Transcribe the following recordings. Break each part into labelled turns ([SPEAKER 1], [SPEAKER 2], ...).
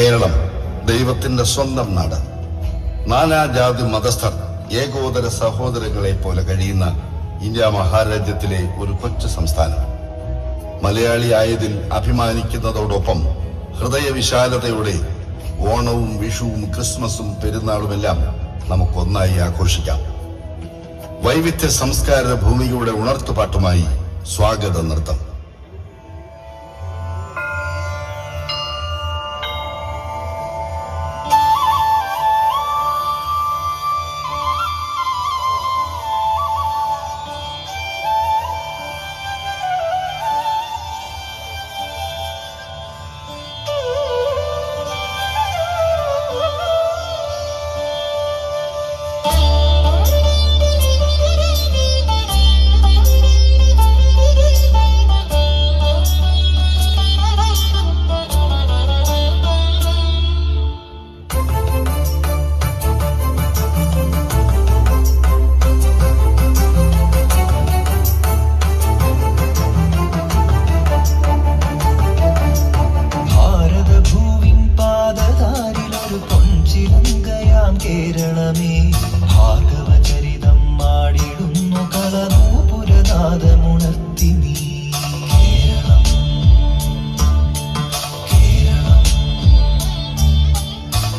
[SPEAKER 1] കേരളം ദൈവത്തിന്റെ സ്വന്തം നാട്. നാനാജാതി മതസ്ഥർ ഏകോദര സഹോദരങ്ങളെ പോലെ കഴിയുന്ന ഇന്ത്യ മഹാരാജ്യത്തിലെ ഒരു കൊച്ചു സംസ്ഥാനം. മലയാളിയായതിൽ അഭിമാനിക്കുന്നതോടൊപ്പം ഹൃദയവിശാലതയോടെ ഓണവും വിഷുവും ക്രിസ്മസും പെരുന്നാളുമെല്ലാം നമുക്കൊന്നായി ആഘോഷിക്കാം. വൈവിധ്യ സംസ്കാര ഭൂമിയുടെ ഉണർത്തുപാട്ടുമായി സ്വാഗത നൃത്തം.
[SPEAKER 2] കേരളമേ ഭാർഗവചരിതം മാടിടുന്നു കളനൂപുരനാദമുണർത്തി നീ. കേരളം കേരളം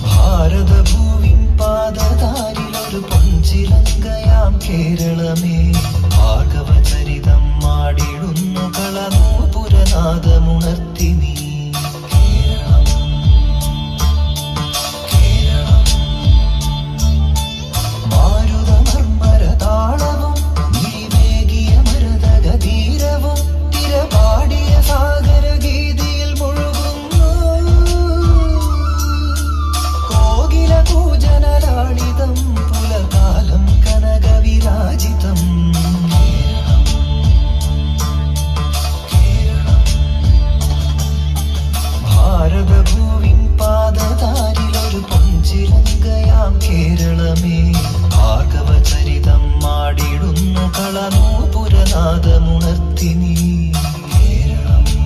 [SPEAKER 2] ഭാരതഭൂവിൻ പാദതാരിലൊരു പൊൻചിലങ്കയാം കേരളമേ ഭാർഗവചരിതം മാടിടുന്നു കളനൂപുരനാദമുണർത്തി നീ. കേരളമേ ഭാർഗവചരിതം മാടിടുന്നു കളനൂപുരനാദമുണർത്തി നീ. കേരളം കേരളം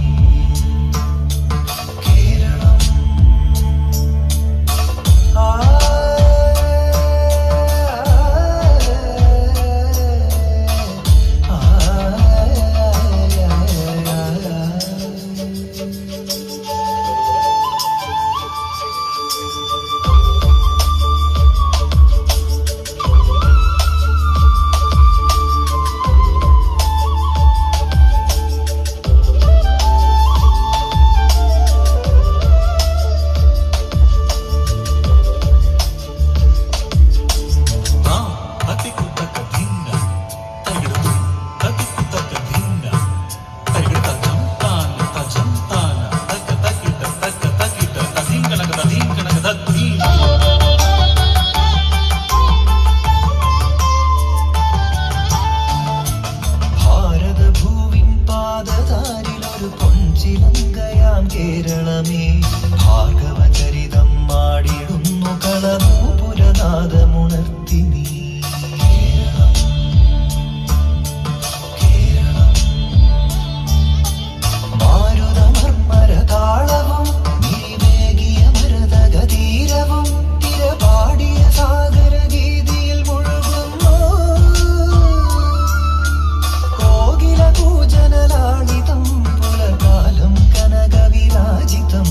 [SPEAKER 2] കേരളമേ ഭാർഗവചരിതം മാടിടുന്നു കളനൂപുരനാദമുണർത്തി നീ. കേരളം കേരളം മാരുതമർമരതാളവും നീവേകിയ മരതഗതീരവും തിരപാടിയ സാഗരഗീതിയിൽ മുഴുകുന്നു കോകില കൂജനലാളിതം പുലകാലം കനകവിരാജിതം.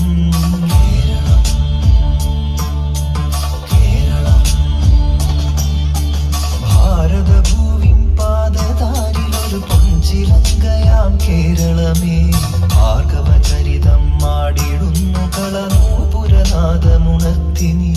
[SPEAKER 2] കേരളം കേരളം ഭാരതഭൂവിൻ പാദതാരിലൊരു പൊൻചിലങ്കയാം കേരളമേ ഭാർഗവചരിതം മാടിടുന്നു കളനൂപുരനാദമുണർത്തി നീ.